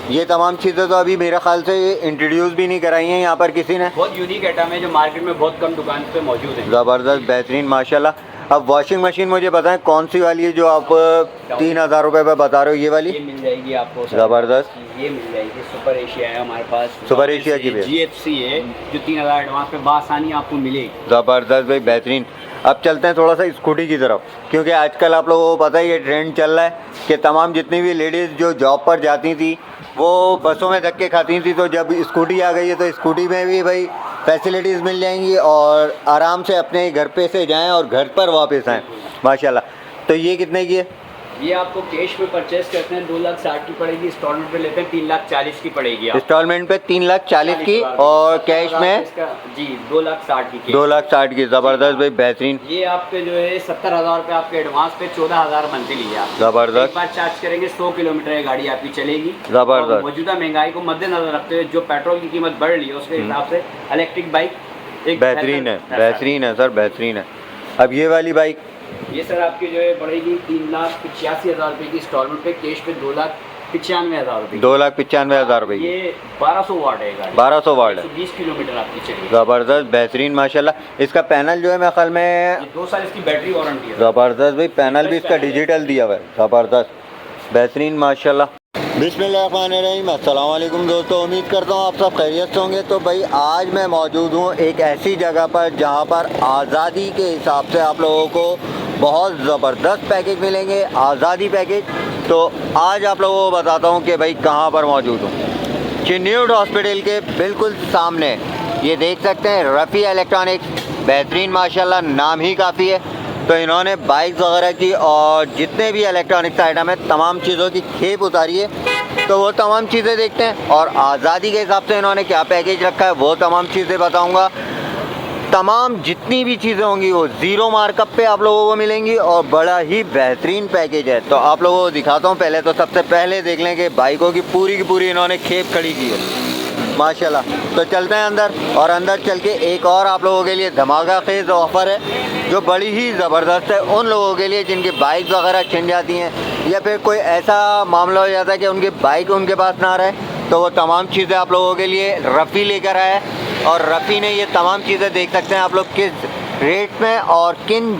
ये तमाम चीज़ें तो अभी मेरे ख्याल से इंट्रोड्यूस भी नहीं कराई हैं यहाँ पर किसी ने। बहुत यूनिक आइटम है जो मार्केट में बहुत कम दुकान पे मौजूद है। ज़बरदस्त, बेहतरीन माशाल्लाह। अब वॉशिंग मशीन मुझे बताएं कौन सी वाली है जो आप 3000 रुपये पे बता रहे हो? ये वाली ये मिल जाएगी आपको। ज़बरदस्त, ये मिल जाएगी। सुपर एशिया है हमारे पास। सुपर एशिया की भी GFC है जो 3000 एडवांस पे बासानी आपको मिलेगी। ज़बरदस्त भाई, बेहतरीन। अब चलते हैं थोड़ा सा स्कूटी की तरफ, क्योंकि आजकल आप लोगों को पता है ये ट्रेंड चल रहा है कि तमाम जितनी भी लेडीज़ जो जॉब पर जाती थी वो बसों में धक्के खाती थी, तो जब स्कूटी आ गई है तो स्कूटी में भी भाई फैसिलिटीज़ मिल जाएंगी और आराम से अपने घर पे से जाएं और घर पर वापस आएँ माशाल्लाह। तो ये कितने की है? ये आपको कैश में परचेस करते हैं 2,60,000 की पड़ेगी। इंस्टॉलमेंट पे लेते हैं 3,40,000 की पड़ेगी। इंस्टॉलमेंट पे 3,40,000 की और कैश में जी 2,60,000 की। 2,60,000 की। ज़बरदस्त भाई, बेहतरीन। ये आपके जो है 70,000 रुपये आपके एडवांस पे 14,000 मंथली है आप। ज़बरदस्त। एक बार चार्ज करेंगे 100 किलोमीटर गाड़ी आपकी चलेगी। ज़बरदस्त। मौजूदा महंगाई को मद्देनजर रखते हुए जो पेट्रोल की कीमत बढ़ रही है उसके हिसाब से इलेक्ट्रिक बाइक एक बेहतरीन है, बेहतरीन है सर, बेहतरीन है। अब ये वाली बाइक ये सर आपकी जो है पड़ेगी 3,85,000 रुपये की इंस्टॉलमेंट पे। कैश पे 2,95,000 रुपये। 2,95,000 रुपये की। ये 1200 वाट है गाड़ी। 1200 वाट है। 20 किलोमीटर आपकी चलेगी। ज़बरदस्त, बेहतरीन माशाल्लाह। इसका पैनल जो है मेरे ख्याल में 2 साल इसकी बैटरी वारंटी है। ज़बरदस्त भाई, पैनल भी इसका डिजिटल दिया हुआ है। ज़बरदस्त, बेहतरीन माशाल्लाह। बिस्मिल्लाहिर्रहमानिर्रहीम, अस्सलाम वालेकुम दोस्तों, उम्मीद करता हूँ आप सब खैरियत से होंगे। तो भाई आज मैं मौजूद हूँ एक ऐसी जगह पर जहाँ पर आज़ादी के हिसाब से आप लोगों को बहुत ज़बरदस्त पैकेज मिलेंगे, आज़ादी पैकेज। तो आज आप लोगों को बताता हूँ कि भाई कहाँ पर मौजूद हूँ। चिन्यूड हॉस्पिटल के बिल्कुल सामने ये देख सकते हैं रफ़ी इलेक्ट्रॉनिक्स, बेहतरीन माशाल्लाह, नाम ही काफ़ी है। तो इन्होंने बाइक्स वगैरह की और जितने भी इलेक्ट्रॉनिक्स आइटम है तमाम चीज़ों की खेप उतारी है। तो वो तमाम चीज़ें देखते हैं और आज़ादी के हिसाब से इन्होंने क्या पैकेज रखा है वो तमाम चीज़ें बताऊंगा। तमाम जितनी भी चीज़ें होंगी वो ज़ीरो मार्कअप पे आप लोगों को मिलेंगी और बड़ा ही बेहतरीन पैकेज है। तो आप लोगों को दिखाता हूँ। पहले तो सबसे पहले देख लें कि बाइकों की पूरी इन्होंने खेप खड़ी की है माशाल्लाह। तो चलते हैं अंदर और अंदर चल के एक और आप लोगों के लिए धमाका खेज़ ऑफ़र है जो बड़ी ही ज़बरदस्त है उन लोगों के लिए जिनकी बाइक वगैरह छिन जाती हैं या फिर कोई ऐसा मामला हो जाता है कि उनकी बाइक उनके पास ना रहे। तो वो तमाम चीज़ें आप लोगों के लिए रफ़ी लेकर आया है और रफ़ी ने ये तमाम चीज़ें देख सकते हैं आप लोग किस रेट में और किन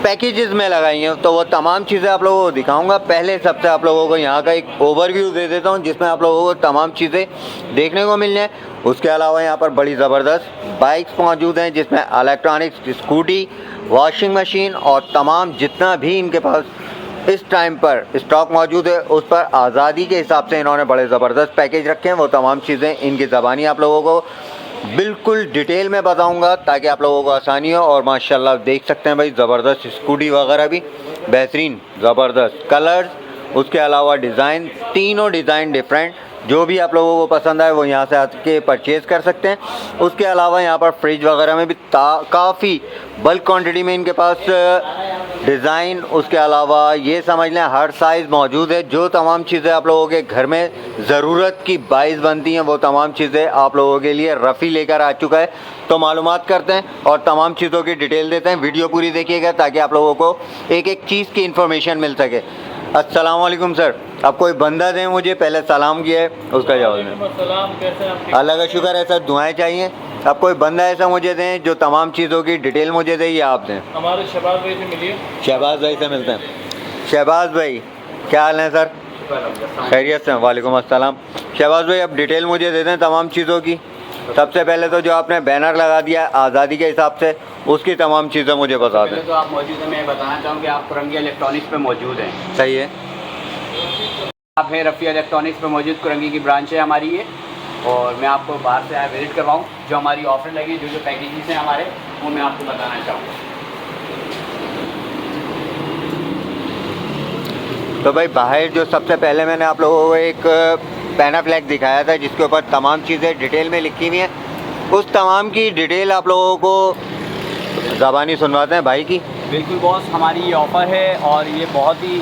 पैकेजेस में लगाई हैं। तो वो तमाम चीज़ें आप लोगों को दिखाऊंगा। पहले सबसे आप लोगों को यहाँ का एक ओवरव्यू दे देता हूँ जिसमें आप लोगों को तमाम चीज़ें देखने को मिल जाए। उसके अलावा यहाँ पर बड़ी ज़बरदस्त बाइक्स मौजूद हैं जिसमें इलेक्ट्रॉनिक्स, स्कूटी, वॉशिंग मशीन और तमाम जितना भी इनके पास इस टाइम पर स्टॉक मौजूद है उस पर आज़ादी के हिसाब से इन्होंने बड़े ज़बरदस्त पैकेज रखे हैं। वो तमाम चीज़ें इनकी ज़बानी आप लोगों को बिल्कुल डिटेल में बताऊंगा ताकि आप लोगों को आसानी हो। और माशाल्लाह देख सकते हैं भाई ज़बरदस्त स्कूटी वगैरह भी बेहतरीन, ज़बरदस्त कलर्स, उसके अलावा डिज़ाइन, तीनों डिज़ाइन डिफरेंट। जो भी आप लोगों को पसंद आए वो यहाँ से आके परचेज़ कर सकते हैं। उसके अलावा यहाँ पर फ्रिज वगैरह में भी काफ़ी बल्क क्वांटिटी में इनके पास डिज़ाइन, उसके अलावा ये समझ लें हर साइज़ मौजूद है। जो तमाम चीज़ें आप लोगों के घर में ज़रूरत की बाइस बनती हैं वो तमाम चीज़ें आप लोगों के लिए रफ़ी लेकर आ चुका है। तो मालूमात करते हैं और तमाम चीज़ों की डिटेल देते हैं। वीडियो पूरी देखिएगा ताकि आप लोगों को एक एक चीज़ की इन्फॉर्मेशन मिल सके। अस्सलाम वालेकुम सर, अब कोई बंदा दें मुझे, पहले सलाम किया है उसका जवाब दें। अल्लाह का शुक्र है सर, दुआएं चाहिए। अब कोई बंदा ऐसा मुझे दें जो तमाम चीज़ों की डिटेल मुझे दे या आप दें। हमारे शहबाज भाई से मिलिए। शहबाज भाई से मिलते हैं। शहबाज भाई क्या हाल है सर? खैरियत से? वालेकुम अस्सलाम। शहबाज भाई अब डिटेल मुझे दे दें तमाम चीज़ों की। सबसे पहले तो जो आपने बैनर लगा दिया आज़ादी के हिसाब से उसकी तमाम चीज़ें मुझे बता दें। तो आप मौजूद हैं, मैं बताना चाहूँ कि आप कुरंगी इलेक्ट्रॉनिक्स पे मौजूद हैं। सही है, आप है रफ़ी इलेक्ट्रॉनिक्स पे मौजूद, कुरंगी की ब्रांच है हमारी ये। और मैं आपको बाहर से आया विजिट करवाऊँ जो हमारी ऑफर लगी, जो पैकेजेस हैं हमारे वो मैं आपको बताना चाहूँगा। तो भाई बाहर जो सबसे पहले मैंने आप लोगों को एक पैनाफ्लैग दिखाया था जिसके ऊपर तमाम चीज़ें डिटेल में लिखी हुई हैं। उस तमाम की डिटेल आप लोगों को ज़बानी सुनवाते हैं भाई की। बिल्कुल बॉस, हमारी ये ऑफ़र है और ये बहुत ही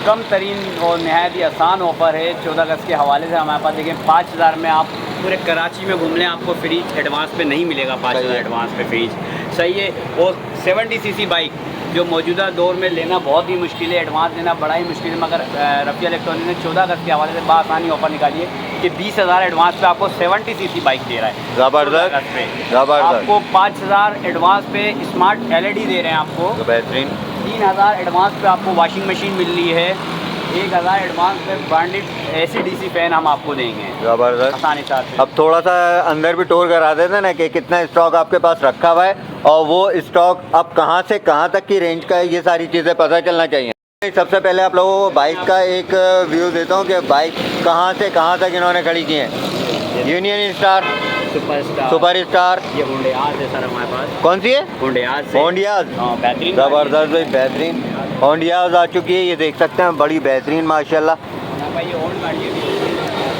कम तरीन और नहायत ही आसान ऑफ़र है। 14 अगस्त के हवाले से हमारे पास देखें 5000 में आप पूरे कराची में घूम लें, आपको फ्रीज एडवांस पे नहीं मिलेगा। 5000 एडवांस पे फ्रीज सही है। और 70 सीसी बाइक जो मौजूदा दौर में लेना बहुत ही मुश्किल है, एडवांस लेना बड़ा ही मुश्किल है, मगर रफ़िया इलेक्ट्रॉनिक ने 14 अगस्त के हवाले से बआसानी ऑफर निकाली है कि 20,000 एडवांस पे आपको 70 सीसी बाइक दे रहा है। ज़बरदस्त ज़बरदस्त। आपको 5,000 एडवांस पे स्मार्ट LED दे रहे हैं आपको। बेहतरीन। 3,000 एडवांस पे आपको वॉशिंग मशीन मिल रही है। 1,000 एडवांस पे ब्रांडेड AC DC फैन हम आपको देंगे ज़बरदस्त आसानी साथ। अब थोड़ा सा अंदर भी टूर करा देते ना कि कितना स्टॉक आपके पास रखा हुआ है और वो स्टॉक अब कहाँ से कहाँ तक की रेंज का है, ये सारी चीज़ें पता चलना चाहिए। सबसे पहले आप लोगों को बाइक का एक व्यू देता हूँ कि बाइक कहाँ से कहाँ तक इन्होंने खड़ी की है। यूनियन स्टार, सुपर स्टार, ये होंडियाज है सर हमारे पास। कौन सी है? होंडियाज से। होंडियाज। हाँ बेहतरीन ज़बरदस्त भाई, बेहतरीन होंडियाज आ चुकी है, ये देख सकते हैं, बड़ी बेहतरीन माशाल्लाह। भाई ये ओल्ड गाड़ी है।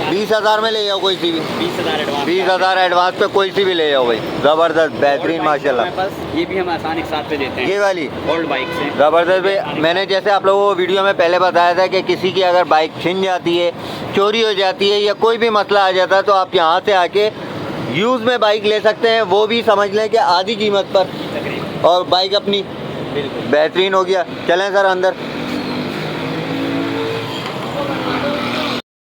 20,000 में ले जाओ कोई सी भी। 20,000 एडवांस। 20,000 एडवांस पे कोई सी भी ले जाओ भाई, ज़बरदस्त बेहतरीन माशाल्लाह। हमारे पास ये भी हम आसान एक साथ पे देते हैं, ये वाली ओल्ड बाइक से। ज़बरदस्त भाई, मैंने जैसे आप लोगों को वीडियो में पहले बताया था कि किसी की अगर बाइक छिन जाती है, चोरी हो जाती है या कोई भी मसला आ जाता है तो आप यहाँ से आके यूज़ में बाइक ले सकते हैं, वो भी समझ लें कि आधी कीमत पर, और बाइक अपनी बिल्कुल बेहतरीन हो गया। चलें सर अंदर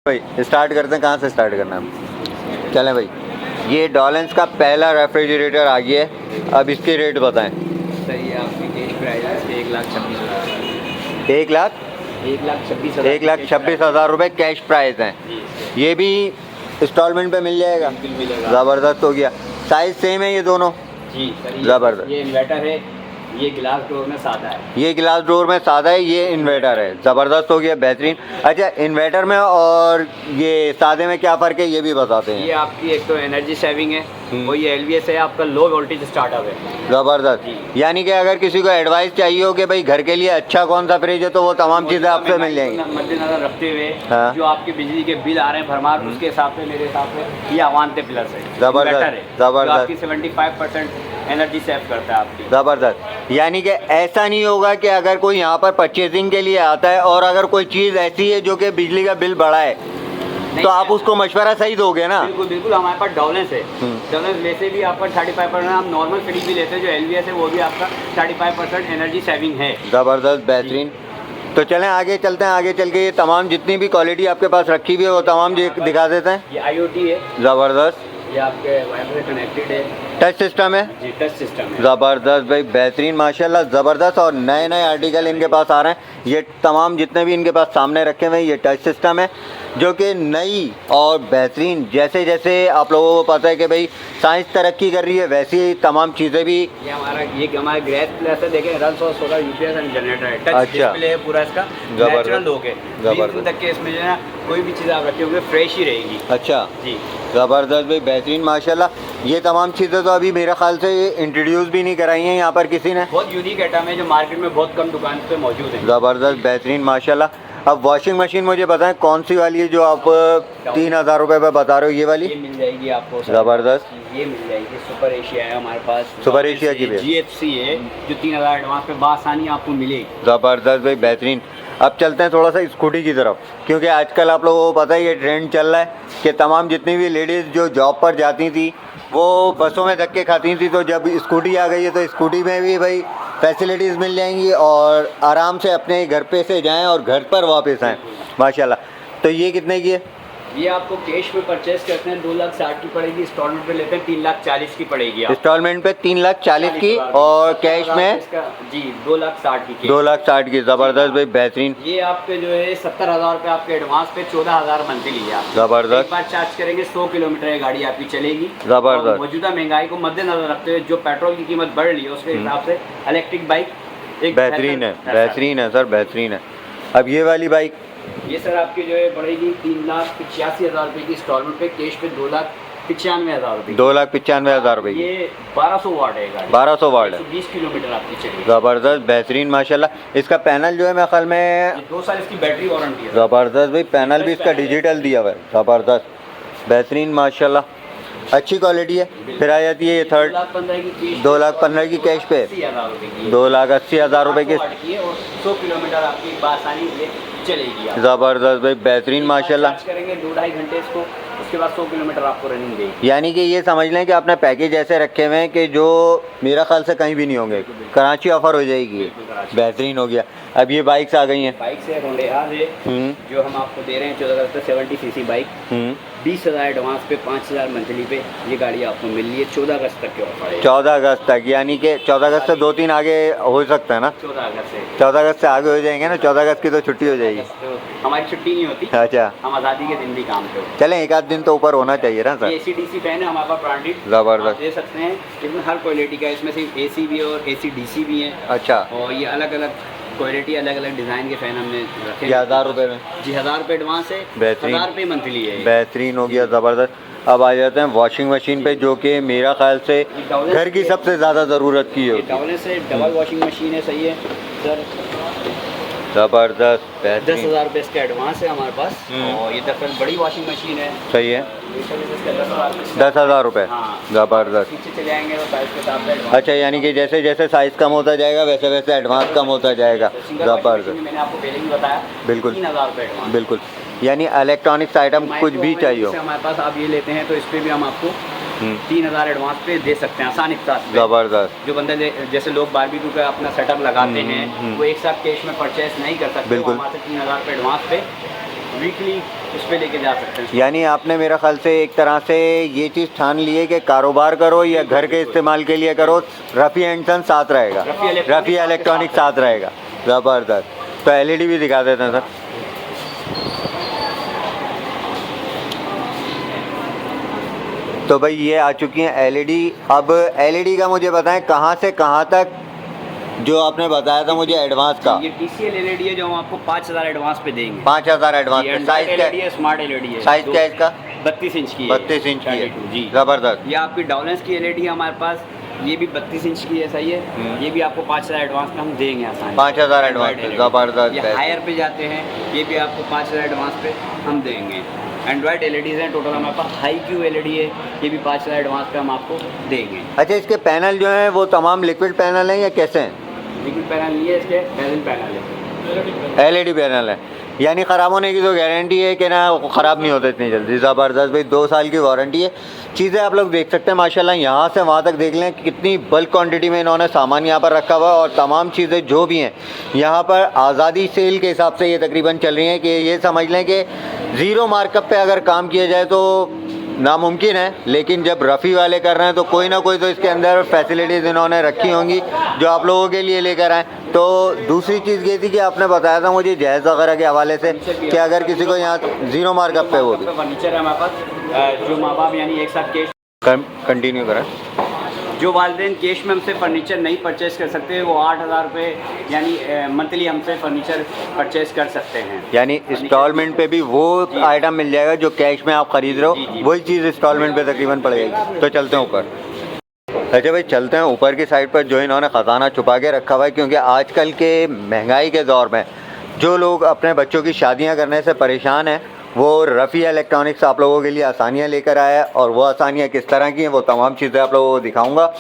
भाई, स्टार्ट करते हैं। कहाँ से स्टार्ट करना है? चलें भाई, ये डॉलेंस का पहला रेफ्रिजरेटर आ गया है। अब इसके रेट बताएं। सही है, आपकी कैश प्राइस है 1,26,000। 1,26,000 रुपये कैश प्राइस हैं। ये भी इंस्टॉलमेंट पे मिल जाएगा। बिल्कुल मिलेगा। ज़बरदस्त हो गया। साइज़ सेम है ये दोनों? जी सर, ज़बरदस्त। ये इन्वर्टर है, ये गिलास डोर में सादा है। ये गिलास डोर में सादा है, ये इन्वर्टर है। ज़बरदस्त हो गया, बेहतरीन। अच्छा, इन्वर्टर में और ये सादे में क्या फ़र्क है ये भी बताते हैं। ये आपकी एक तो एनर्जी सेविंग है, वो ये LVS है, आपका लो वोल्टेज स्टार्टअप है। ज़बरदस्त। यानी कि अगर किसी को एडवाइस चाहिए हो कि भाई घर के लिए अच्छा कौन सा फ्रिज है तो वो तमाम चीज़ें आपसे मिल जाएंगी। मद्देनजर रखते हुए हाँ। जो आपके बिजली के बिल आ रहे हैं भरमार, उसके हिसाब से मेरे हिसाब से ये अवांते प्लस है। ज़बरदस्त, इन्वर्टर है, ज़बरदस्त। जो आपकी 75% एनर्जी सेव करता है आपकी। ज़बरदस्त। यानी कि ऐसा नहीं होगा कि अगर कोई यहाँ पर परचेजिंग के लिए आता है और अगर कोई चीज़ ऐसी है जो कि बिजली का बिल बढ़ा है तो आप उसको मशवरा सही दोगे ना? बिल्कुल बिल्कुल। हमारे पास डॉलेंस है, डॉलेंस वैसे भी आपका 35%। हम नॉर्मल फ्रिज भी लेते हैं जो LVS है, वो भी आपका 35% एनर्जी सेविंग है। ज़बरदस्त, बेहतरीन। तो चलें आगे चलते हैं। आगे चल के ये तमाम जितनी भी क्वालिटी आपके पास रखी हुई है वो तमाम दिखा देते हैं। ये IoT है, ज़बरदस्त। ये आपके वाईफाई से कनेक्टेड है। टच सिस्टम है? जी टच सिस्टम है। ज़बरदस्त भाई, बेहतरीन माशाल्लाह, ज़बरदस्त। और नए नए आर्टिकल इनके पास आ रहे हैं। ये तमाम जितने भी इनके पास सामने रखे हुए हैं ये टच सिस्टम है जो कि नई और बेहतरीन, जैसे जैसे आप लोगों को पता है कि भाई साइंस तरक्की कर रही है वैसी ही तमाम चीज़ें भी। ये हमारा ग्रेस प्लस है, देखें रन और 16 UPS एंड जनरेटर है। टच अच्छा। डिस्प्ले है पूरा इसका, नेचुरल लुक है। ज़बरदस्त। तक के इसमें जो है ना कोई भी चीज़ आप रखे होंगे फ्रेश ही रहेगी। अच्छा जी ज़बरदस्त भाई, बेहतरीन माशाल्लाह। ये तमाम चीज़ें तो अभी मेरे ख्याल से इंट्रोड्यूस भी नहीं कराई हैं यहाँ पर किसी ने। बहुत यूनिक आइटम है जो मार्केट में बहुत कम दुकान पे मौजूद है। ज़बरदस्त, बेहतरीन माशाल्लाह। अब वॉशिंग मशीन मुझे बताएं कौन सी वाली है जो आप 3,000 रुपये पे बता रहे हो? ये वाली ये मिल जाएगी आपको सर। ज़बरदस्त। ये मिल जाएगी, सुपर एशिया है हमारे पास। सुपर एशिया की भी है। GFC है जो 3,000 एडवांस पे बासानी आपको मिलेगी। ज़बरदस्त भाई, बेहतरीन। अब चलते हैं थोड़ा सा स्कूटी की तरफ, क्योंकि आजकल आप लोगों को पता है ये ट्रेंड चल रहा है कि तमाम जितनी भी लेडीज़ जो जॉब पर जाती थी वो बसों में धक्के खाती थी, तो जब स्कूटी आ गई है तो स्कूटी में भी भाई फैसिलिटीज़ मिल जाएंगी और आराम से अपने घर पे से जाएं और घर पर वापस आएँ माशाल्लाह। तो ये कितने की है? ये आपको कैश में परचेस करते हैं 2,60,000 की पड़ेगी, इंस्टॉलमेंट पे लेते हैं 3,40,000 की पड़ेगी। इंस्टॉलमेंट पे 3,40,000 की और कैश में जी 2,60,000 की। 2,60,000 की। ज़बरदस्त भाई, बेहतरीन। ये आपके जो है 70,000 रुपये आपके एडवांस पे 14,000 मंथली है। आप ज़बरदस्त। एक बार चार्ज करेंगे 100 किलोमीटर ये गाड़ी आपकी चलेगी। ज़बरदस्त। और मौजूदा महंगाई को मद्देनजर रखते हुए जो पेट्रोल की कीमत बढ़ रही है उसके हिसाब से इलेक्ट्रिक बाइक एक बेहतरीन है, बेहतरीन है सर, बेहतरीन है। अब ये वाली बाइक ये सर आपकी जो है पड़ेगी 3,85,000 रुपये की इंस्टॉलमेंट पे, कैश पे 2,95,000 रुपये। 2,95,000 रुपये की। ये 1200 वाट है गाड़ी। 1200 वाट है। 120 किलोमीटर आपकी चलेगी। ज़बरदस्त, बेहतरीन माशाल्लाह। इसका पैनल जो है मेरे ख्याल में 2 साल इसकी बैटरी वारंटी है। ज़बरदस्त भाई, पैनल भी इसका डिजिटल दिया हुआ है। ज़बरदस्त, बेहतरीन माशाल्लाह, अच्छी क्वालिटी है। फिर आ जाती है ये थर्ड 2,15,000 की कैश पे, 2,80,000 रुपये की। 100 किलोमीटर आपकी बासानी से चलेगी। ज़बरदस्त भाई, बेहतरीन माशाल्लाह। चार्ज करेंगे 2-2.5 घंटे इसको उसके बाद 100 किलोमीटर आपको रनिंग देगी। यानी कि ये समझ लें कि आपने पैकेज ऐसे रखे हुए हैं कि जो मेरा ख्याल से कहीं भी नहीं होंगे, कराची ऑफर हो जाएगी। बिल्कुल कराची। बेहतरीन हो गया। अब ये बाइक्स आ गई हैं। बाइक से होंडेहार है जो हम आपको दे रहे हैं 14 अगस्त पे 70 सीसी बाइक, 20,000 एडवांस पे 5,000 मंथली पे ये गाड़ी आपको मिल रही है 14 अगस्त तक के ऑफर है। 14 अगस्त तक, यानी कि 14 अगस्त से 2-3 आगे हो सकता है ना? 14 अगस्त से 14 अगस्त से आगे हो जाएंगे ना? 14 अगस्त की तो छुट्टी हो जाएगी। तो हमारी छुट्टी नहीं होती, अच्छा, हम आज़ादी के दिन भी काम पे होते चलें एक आध दिन तो ऊपर होना चाहिए ना हैं। सर? AC/DC फैन है हमारे पास ब्रांडेड, ज़बरदस्त। आप दे सकते हैं। इसमें हर क्वालिटी का, इसमें सिर्फ AC भी है और AC/DC भी है, अच्छा, और ये अलग अलग क्वालिटी अलग अलग डिज़ाइन के फ़ैन हमने रखे ये 1000 रुपये में? जी 1000 रुपये एडवांस है, बेहतरीन। 1000 रुपये मंथली है। बेहतरीन हो गया, ज़बरदस्त। अब आ जाते हैं वॉशिंग मशीन पे, जो कि मेरा ख्याल से घर की सबसे ज़्यादा ज़रूरत की ये होती है। डबल से डबल वॉशिंग मशीन है, सही है सर। ज़बरदस्त, बेहतरीन, 10,000 रुपये इसका एडवांस है हमारे पास, और ये दरअसल बड़ी वॉशिंग मशीन है। सही है। इसका 10,000 10,000 रुपये, हाँ। ज़बरदस्त। पीछे चले आएंगे तो साइज़ के साथ एडवांस। अच्छा, यानी कि जैसे जैसे साइज़ कम होता जाएगा वैसे वैसे एडवांस कम होता जाएगा। ज़बरदस्त, मैंने आपको पहले ही बताया, बिल्कुल 3,000 रुपये एडवांस। बिल्कुल। यानी इलेक्ट्रॉनिक्स आइटम कुछ भी चाहिए हो। जैसे हमारे पास आप ये लेते हैं तो इस पर भी हम आपको 3,000 एडवांस पे दे सकते हैं आसानी के साथ। ज़बरदस्त, जो बंदे जैसे लोग बारबेक्यू का अपना सेटअप लगाते हैं वो एक साथ कैश में परचेस नहीं कर सकते, बिल्कुल। हमारे 3,000 रुपये एडवांस पे वीकली उस पर लेके जा सकते हैं। यानी आपने मेरा ख्याल से एक तरह से ये चीज़ ठान ली है कि कारोबार करो या घर के इस्तेमाल के लिए करो, रफ़ी एंड सन साथ रहेगा, रफ़ी इलेक्ट्रॉनिक साथ रहेगा। ज़बरदस्त। तो LED भी दिखा देते हैं सर। तो भाई ये आ चुकी हैं LED। अब LED का मुझे बताएं कहाँ से कहाँ तक, जो आपने बताया था मुझे एडवांस का। ये TCL LED है जो हम आपको 5,000 एडवांस पे देंगे। 5,000 एडवांस पे। साइज क्या LED है, स्मार्ट LED है। साइज क्या है इसका? 32 इंच की है। 32 इंच की है, 32 जी। ज़बरदस्त। ये आपकी डाउलेंस की LED है हमारे पास, ये भी 32 इंच की है, सही है। ये भी आपको 5,000 एडवांस पे हम देंगे आसानी। 5,000 एडवांस पे, ज़बरदस्त। ये हायर पे जाते हैं, ये भी आपको 5,000 एडवांस पे हम देंगे। एंड्रॉयड LEDs हैं टोटल हमारे पास, हाई क्यू LED है, ये भी 5,000 एडवांस पे हम आपको देंगे। अच्छा, इसके पैनल जो हैं वो तमाम लिक्विड पैनल हैं या कैसे हैं? लिक्विड पैनल नहीं है, इसके रेजिन पैनल है। LED पैनल है, यानी ख़राब होने की तो गारंटी है कि ना, ख़राब नहीं होते इतनी जल्दी। ज़बरदस्त भाई, 2 साल की वारंटी है। चीज़ें आप लोग देख सकते हैं माशाल्लाह, यहाँ से वहाँ तक देख लें कि कितनी बल्क क्वांटिटी में इन्होंने सामान यहाँ पर रखा हुआ है, और तमाम चीज़ें जो भी हैं यहाँ पर आज़ादी सेल के हिसाब से ये तकरीबन चल रही हैं कि ये समझ लें कि ज़ीरो मार्कअप पे अगर काम किया जाए तो नामुमकिन है, लेकिन जब रफ़ी वाले कर रहे हैं तो कोई ना कोई तो इसके अंदर फैसिलिटीज़ इन्होंने रखी होंगी जो आप लोगों के लिए लेकर आएँ। तो दूसरी चीज़ ये थी कि आपने बताया था मुझे जहेज़ वगैरह के हवाले से कि अगर किसी को यहाँ ज़ीरो मार्कअप पे वो भी फर्नीचर है हमारे पास, जो माँ बाप यानी एक साथ कैश कंटिन्यू करें, जो वालिदैन कैश में हमसे फर्नीचर नहीं परचेज़ कर सकते वो 8,000 रुपये यानी मंथली हमसे फर्नीचर परचेज़ कर सकते हैं। यानी इंस्टॉलमेंट पे भी वो आइटम मिल जाएगा जो कैश में आप ख़रीद रहे हो, वही चीज़ इंस्टॉलमेंट पे तकरीबन पड़ जाएगी। तो चलते हैं ऊपर। अच्छा भाई, चलते हैं ऊपर की साइड पर, जो इन्होंने ख़जाना छुपा के रखा हुआ है, क्योंकि आजकल के महंगाई के दौर में जो लोग अपने बच्चों की शादियाँ करने से परेशान हैं, वो रफ़ी इलेक्ट्रॉनिक्स आप लोगों के लिए आसानियाँ लेकर आया है, और वो आसानियाँ किस तरह की हैं वो तमाम चीज़ें आप लोगों को दिखाऊंगा।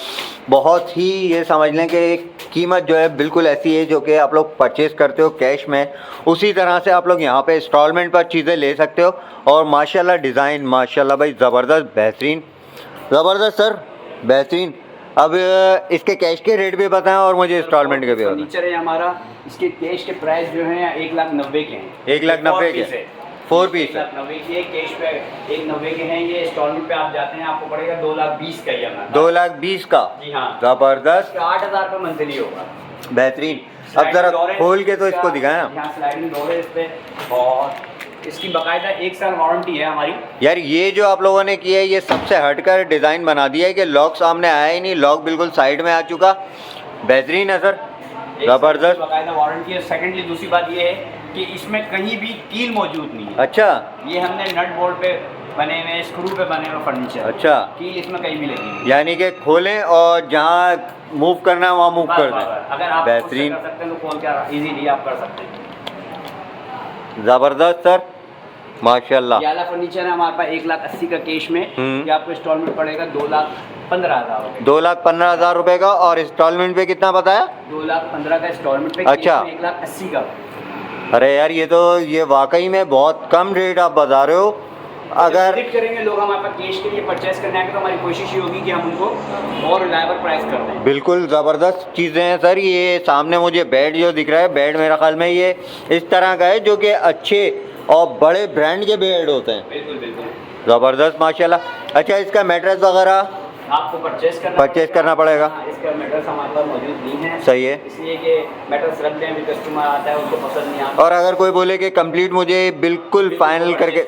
बहुत ही ये समझ लें कि कीमत जो है बिल्कुल ऐसी है जो कि आप लोग परचेज़ करते हो कैश में, उसी तरह से आप लोग यहाँ पे इंस्टॉलमेंट पर चीज़ें ले सकते हो। और माशाल्लाह डिज़ाइन माशाल्लाह भाई ज़बरदस्त, बेहतरीन, ज़बरदस्त सर, बेहतरीन। अब इसके कैश के रेट भी बताएं और मुझे इंस्टॉलमेंट के भी बताएं। फर्नीचर है हमारा, इसके कैश के प्राइस जो हैं 1,90,000 के हैं। 1,90,000 के 4 पीस है। 1,90,000 के कैश पे 1,90,000 के हैं। ये इंस्टॉलमेंट पे आप जाते हैं आपको पड़ेगा 2,20,000 का ही हमारा। 2,20,000 का, जी हाँ, ज़बरदस्त, 8,000 रुपये मंथली होगा। बेहतरीन। अब ज़रा खोल के तो इसको दिखाएं ना। यहाँ स्लाइडिंग डोर है इस पे, और इसकी बाकायदा 1 साल वारंटी है हमारी। यार ये जो आप लोगों ने किया है ये सबसे हटकर डिज़ाइन बना दिया है कि लॉक सामने आया ही नहीं, लॉक बिल्कुल साइड में आ चुका, बेहतरीन है सर, ज़बरदस्त। बाकायदा वारंटी है। सेकेंडली दूसरी बात ये है कि इसमें कहीं भी कील मौजूद नहीं है। अच्छा, ये हमने नट बोल्ट पे बने हुए, स्क्रू पे बने हुए फर्नीचर। अच्छा, कील इसमें कहीं भी लगी नहीं। यानी कि खोलें और जहाँ मूव करना है वहाँ मूव कर दें। अगर आप बेहतरीन, कर सकते हैं तो खोल के इजीली आप कर सकते हैं। ज़बरदस्त सर, माशाल्लाह। ये वाला फर्नीचर है हमारे पास 1,80,000 का कैश में, ये आपको इंस्टॉलमेंट पड़ेगा 2,15,000 रुपये। 2,15,000 रुपये का, और इंस्टॉलमेंट पे कितना बताया? 2,15,000 का इंस्टॉलमेंट पे। अच्छा, 1,80,000 का। अरे यार ये तो ये वाकई में बहुत कम रेट आप बता रहे हो, अगर विजिट करेंगे लोग हमारे पास कैश के लिए परचेस करने आएंगे तो हमारी कोशिश ये होगी कि हम उनको और रिलायबल प्राइस कर दें। बिल्कुल ज़बरदस्त चीज़ें हैं सर। ये सामने मुझे बेड जो दिख रहा है, बेड मेरा ख्याल में ये इस तरह का है जो कि अच्छे और बड़े ब्रांड के बेड होते हैं। बिल्कुल बिल्कुल ज़बरदस्त माशाल्लाह। अच्छा, इसका मैट्रेस वगैरह आपको परचेस करना पड़ेगा। हाँ, इसका मैट्रेस हमारे पास मौजूद नहीं है। सही है। इसलिए कि मैट्रेस रख दें, फिर कस्टमर आता है उसको पसंद नहीं आता। और अगर कोई बोले कि कंप्लीट मुझे बिल्कुल फाइनल करके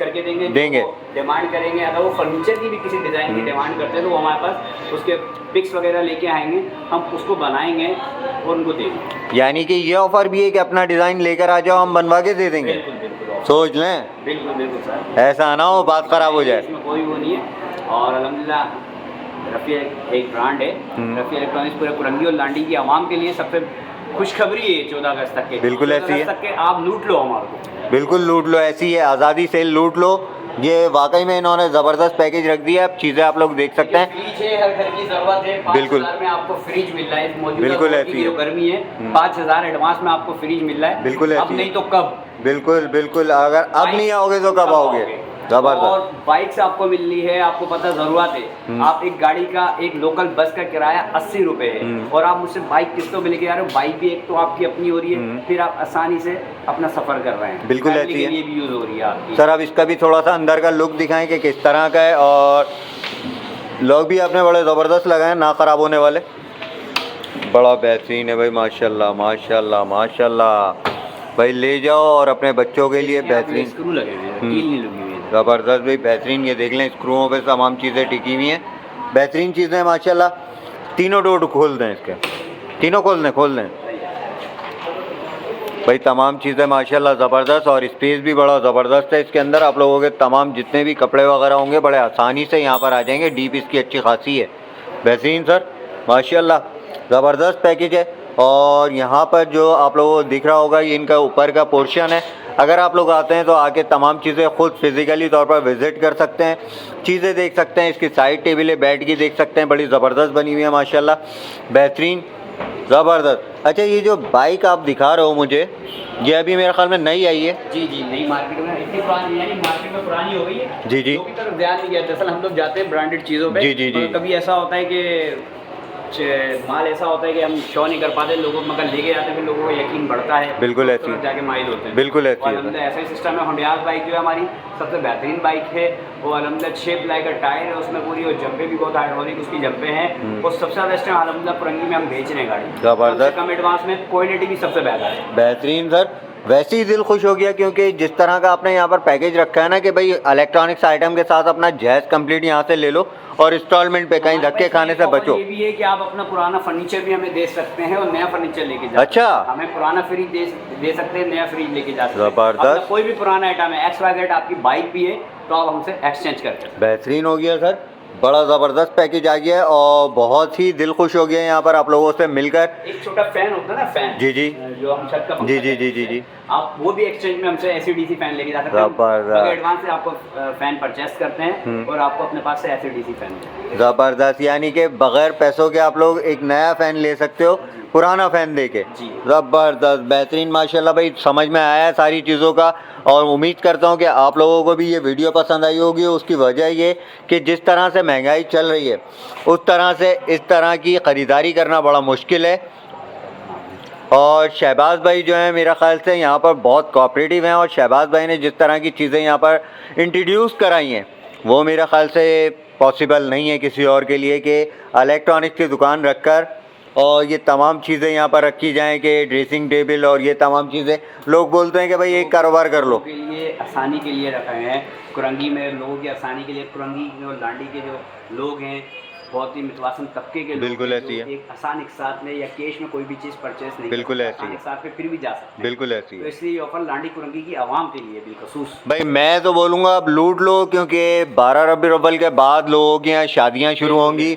देंगे, डिमांड करेंगे, अगर वो फर्नीचर की भी किसी डिज़ाइन की डिमांड करते हैं तो वो हमारे पास उसके पिक्स वगैरह लेके आएंगे, हम उसको बनाएंगे और उनको देंगे। यानी कि ये ऑफर भी है कि अपना डिज़ाइन लेकर आ जाओ, हम बनवा के दे देंगे। बिल्कुल बिल्कुल सोच लें, बिल्कुल बिल्कुल सर, ऐसा ना हो बात ख़राब हो जाए। इसमें कोई वो नहीं है। और अल्हम्दुलिल्लाह रफ़ी एक ब्रांड है, रफ़ी इलेक्ट्रॉनिक्स पूरे कुरंगी और लांडी की आवाम के लिए सबसे खुशखबरी है 14 अगस्त तक के। बिल्कुल ऐसी है। 14 अगस्त तक के आप लूट लो हमारे को। बिल्कुल लूट लो, ऐसी है आज़ादी से लूट लो। ये वाकई में इन्होंने ज़बरदस्त पैकेज रख दिया है। चीज़ें आप लोग देख सकते हैं। फ्रिज है, हर घर की जरूरत है। 5,000 में आपको फ्रिज मिल रहा है। मौजूदा बिल्कुल दौर की ऐसी जो है। गर्मी है, 5,000 एडवांस में आपको फ्रिज मिल रहा है। बिल्कुल अब ऐसी नहीं है। तो कब। बिल्कुल बिल्कुल, अगर अब नहीं आओगे तो कब आओगे। और ज़बरदस्त। बाइक्स आपको मिल रही है, आपको पता ज़रूरत है। आप एक गाड़ी का, एक लोकल बस का किराया 80 रुपये है और आप मुझसे बाइक किस्तों में लेके जा रहे हो। बाइक भी एक तो आपकी अपनी हो रही है, फिर आप आसानी से अपना सफ़र कर रहे हैं। बिल्कुल फैमिली ऐसी के है। लिए भी यूज़ हो रही है आपकी। सर अब इसका भी थोड़ा सा अंदर का लुक दिखाएं कि किस तरह का है, और लोग भी अपने बड़े ज़बरदस्त लगाए, ना ख़राब होने वाले। बड़ा बेहतरीन है भाई, माशाल्लाह माशाल्लाह माशाल्लाह। भाई ले जाओ और अपने बच्चों के लिए बेहतरीन। स्क्रू लगे हुए हैं, कील नहीं लगी हुई है। ज़बरदस्त भाई, बेहतरीन। ये देख लें, स्क्रूओं पे तमाम चीज़ें टिकी हुई हैं, बेहतरीन चीज़ें हैं माशाल्लाह। तीनों डोर खोल दें, इसके तीनों खोल दें भाई। तमाम चीज़ें माशाल्लाह ज़बरदस्त, और स्पेस भी बड़ा ज़बरदस्त है इसके अंदर। आप लोगों के तमाम जितने भी कपड़े वगैरह होंगे बड़े आसानी से यहाँ पर आ जाएंगे। डीप इसकी अच्छी खासी है, बेहतरीन सर माशाल्लाह, ज़बरदस्त पैकेज है। और यहाँ पर जो आप लोगों को दिख रहा होगा, ये इनका ऊपर का पोर्शन है। अगर आप लोग आते हैं तो आके तमाम चीज़ें खुद फिज़िकली तौर पर विज़िट कर सकते हैं, चीज़ें देख सकते हैं। इसकी साइड टेबलें बेड की देख सकते हैं, बड़ी ज़बरदस्त बनी हुई है माशाल्लाह, बेहतरीन ज़बरदस्त। अच्छा, ये जो बाइक आप दिखा रहे हो मुझे, ये अभी मेरे ख्याल में नई आई है। जी जी, नई मार्केट में, इतनी पुरानी यानी मार्केट में पुरानी हो गई है। जी जी। लोगों की तरफ ध्यान नहीं गया। दरअसल हम लोग जाते हैं ब्रांडेड चीज़ों पे। जी जी जी। और कभी ऐसा होता है कि माल ऐसा होता है कि हम शो नहीं कर पाते लोगों को, मगर लेके जाते हैं, फिर लोगों को यकीन बढ़ता है। बिल्कुल तो ऐसी है। जाके माइल होते हैं। बिल्कुल ऐसी है। अलहमदिल्ला ऐसा ही सिस्टम है। होंडियाज बाइक जो है हमारी सबसे बेहतरीन बाइक है। वो अलहमदिल्ला 6 प्लाई का टायर है उसमें पूरी, और जंपे भी बहुत हाइड्रोलिक उसकी जंपे हैं। और सबसे ज़्यादा इस टाइम अलहमदिल्ला पुरंगी में हम बेच रहे हैं गाड़ी ज़बरदस्त, कम एडवांस में, क्वालिटी भी सबसे बेहतर है। बेहतरीन सर। वैसे ही दिल खुश हो गया क्योंकि जिस तरह का आपने यहाँ पर पैकेज रखा है ना कि भाई इलेक्ट्रॉनिक्स आइटम के साथ अपना जैज़ कंप्लीट यहाँ से ले लो और इंस्टॉलमेंट पे कहीं धक्के खाने से बचो। ये भी है कि आप अपना पुराना फर्नीचर भी हमें दे सकते हैं और नया फर्नीचर लेके जा। अच्छा, हमें पुराना फ्रिज दे सकते हैं, नया फ्रिज लेके जा सकते हैं। ज़बरदस्त। अपना कोई भी पुराना आइटम है, XYZ आपकी बाइक भी है तो आप हमसे एक्सचेंज करते हैं। बेहतरीन हो गया सर, बड़ा ज़बरदस्त पैकेज आ गया है और बहुत ही दिल खुश हो गया है यहाँ पर आप लोगों से मिलकर। एक छोटा फैन होता है ना, फैन जी जी, जो हम छत का पंखा जी जी कहते जी जी हैं, जी, आप वो भी एक्सचेंज में हमसे AC/DC फैन लेके जा सकते हैं। ज़बरदस्त। अगर एडवांस से आपको फैन परचेस करते हैं और आपको अपने पास से AC/DC फैन देते हैं। ज़बरदस्त, यानी कि बगैर पैसों के आप लोग एक नया फ़ैन ले सकते हो पुराना फ़ैन दे के। जी। ज़बरदस्त, बेहतरीन माशाल्लाह भाई, समझ में आया है सारी चीज़ों का। और उम्मीद करता हूँ कि आप लोगों को भी ये वीडियो पसंद आई होगी। उसकी वजह ये कि जिस तरह से महंगाई चल रही है उस तरह से इस तरह की ख़रीदारी करना बड़ा मुश्किल है। और शहबाज भाई जो है मेरा ख़्याल से यहाँ पर बहुत कोऑपरेटिव हैं, और शहबाज भाई ने जिस तरह की चीज़ें यहाँ पर इंट्रोड्यूस कराई हैं वो मेरा ख़्याल से पॉसिबल नहीं है किसी और के लिए कि इलेक्ट्रॉनिक्स की दुकान रखकर और ये तमाम चीज़ें यहाँ पर रखी जाएं कि ड्रेसिंग टेबल और ये तमाम चीज़ें। लोग बोलते हैं कि भाई एक कारोबार कर लो। के लिए आसानी के लिए रखे हैं कुरंगी में, लोगों की आसानी के लिए। कुरंगी में और लांडी के जो लोग हैं बहुत ही मितवासन तबके के लोग बिल्कुल हैं, ऐसी जो है। एक आसान एक साथ में या कैश में कोई भी चीज़ परचेस नहीं बिल्कुल कर सकते, ऐसी है। आसान एक साथ में फिर भी जा सकते हैं। बिल्कुल ऐसी तो है इसलिए ये ऑफर लांडी कुरंगी की आवाम के लिए बिलखसूस। भाई। मैं तो बोलूँगा अब लूट लो, क्योंकि 12 रबीउल अव्वल के बाद लोगों के यहाँ शादियाँ शुरू होंगी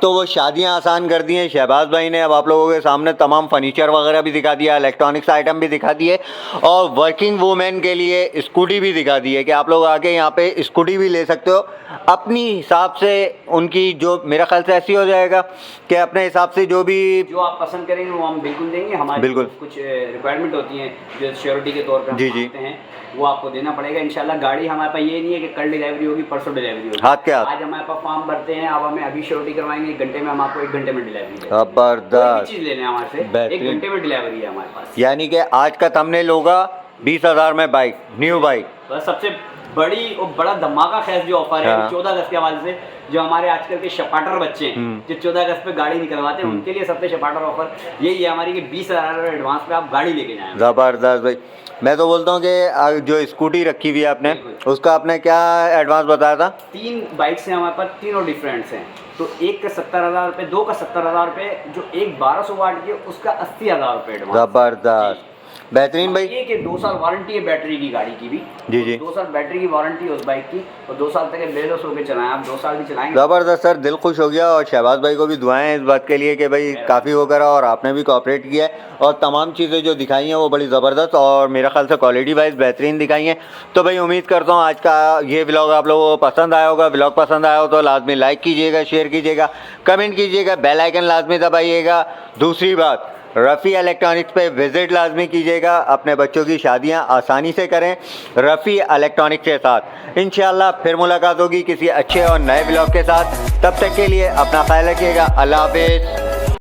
तो वो शादियाँ आसान कर दी हैं शहबाज भाई ने। अब आप लोगों के सामने तमाम फर्नीचर वगैरह भी दिखा दिया, इलेक्ट्रॉनिक्स आइटम भी दिखा दिए, और वर्किंग वूमेन के लिए स्कूटी भी दिखा दी है कि आप लोग आके यहाँ पे स्कूटी भी ले सकते हो अपनी हिसाब से। उनकी जो मेरा ख्याल से ऐसी हो जाएगा कि अपने हिसाब से जो भी जो आप पसंद करेंगे वो हम बिल्कुल देंगे। हमारे बिल्कुल। कुछ रिक्वायरमेंट होती हैं जो श्योरिटी के तौर पे हम जी, जी। मांगते हैं, वो आपको देना पड़ेगा इंशाल्लाह। गाड़ी हमारे पास ये नहीं है कि कल डिलीवरी होगी परसों डिलीवरी होगी, हाथ के हाथ। आज हमारे पास फॉर्म भरते हैं, आप हमें अभी श्योरिटी करवाएंगे 1 घंटे में, हम आपको 1 घंटे में डिलीवरी देंगे। कोई भी ज़बरदस्त। चीज़ लेने हमारे से 1 बेहतरीन। घंटे में डिलीवरी है हमारे पास। यानी कि आज का थंबनेल होगा 20,000 में बाइक, न्यू बाइक। बस सबसे बड़ी और बड़ा धमाका खैर जो ऑफर है हाँ। 14 अगस्त के हवाले से, जो हमारे आजकल के शपाटर बच्चे हैं जो 14 अगस्त पे गाड़ी निकलवाते हैं, उनके लिए सबसे शपाटर ऑफर यही है हमारी कि 20,000 एडवांस पे आप गाड़ी लेके जाएं। ज़बरदस्त भाई। मैं तो बोलता हूँ कि जो स्कूटी रखी हुई है आपने, उसका आपने क्या एडवांस बताया था? 3 बाइक्स हैं हमारे पास, तीनों डिफरेंट्स हैं। तो एक का 70,000 रुपये, 2 का 70,000 रुपये, जो एक 1200 वाट की है उसका 80,000 रुपये एडवांस। ज़बरदस्त, बेहतरीन भाई। ये कि 2 साल वारंटी है बैटरी की गाड़ी की भी। जी, जी। 2 साल बैटरी की वारंटी है उस बाइक की, और 2 साल तक बेहोश होकर चलाएं आप, 2 साल भी चलाएंगे। ज़बरदस्त सर, दिल खुश हो गया। और शहबाज भाई को भी दुआएं हैं इस बात के लिए कि भाई काफ़ी हो करा और आपने भी कोऑपरेट किया है, और तमाम चीज़ें जो दिखाई हैं वो बड़ी ज़बरदस्त और मेरा ख्याल से क्वालिटी वाइज बेहतरीन दिखाई हैं। तो भाई उम्मीद करता हूँ आज का ये व्लॉग आप लोगों को पसंद आया होगा। व्लॉग पसंद आया हो तो लाजमी लाइक कीजिएगा, शेयर कीजिएगा, कमेंट कीजिएगा, बेल आइकन लाजमी दबाइएगा। दूसरी बात, रफ़ी इलेक्ट्रॉनिक्स पे विज़िट लाजमी कीजिएगा। अपने बच्चों की शादियां आसानी से करें रफ़ी इलेक्ट्रॉनिक्स के साथ। इंशाल्लाह फिर मुलाकात होगी किसी अच्छे और नए व्लॉग के साथ। तब तक के लिए अपना ख्याल रखिएगा। अल्लाह हाफ़िज़।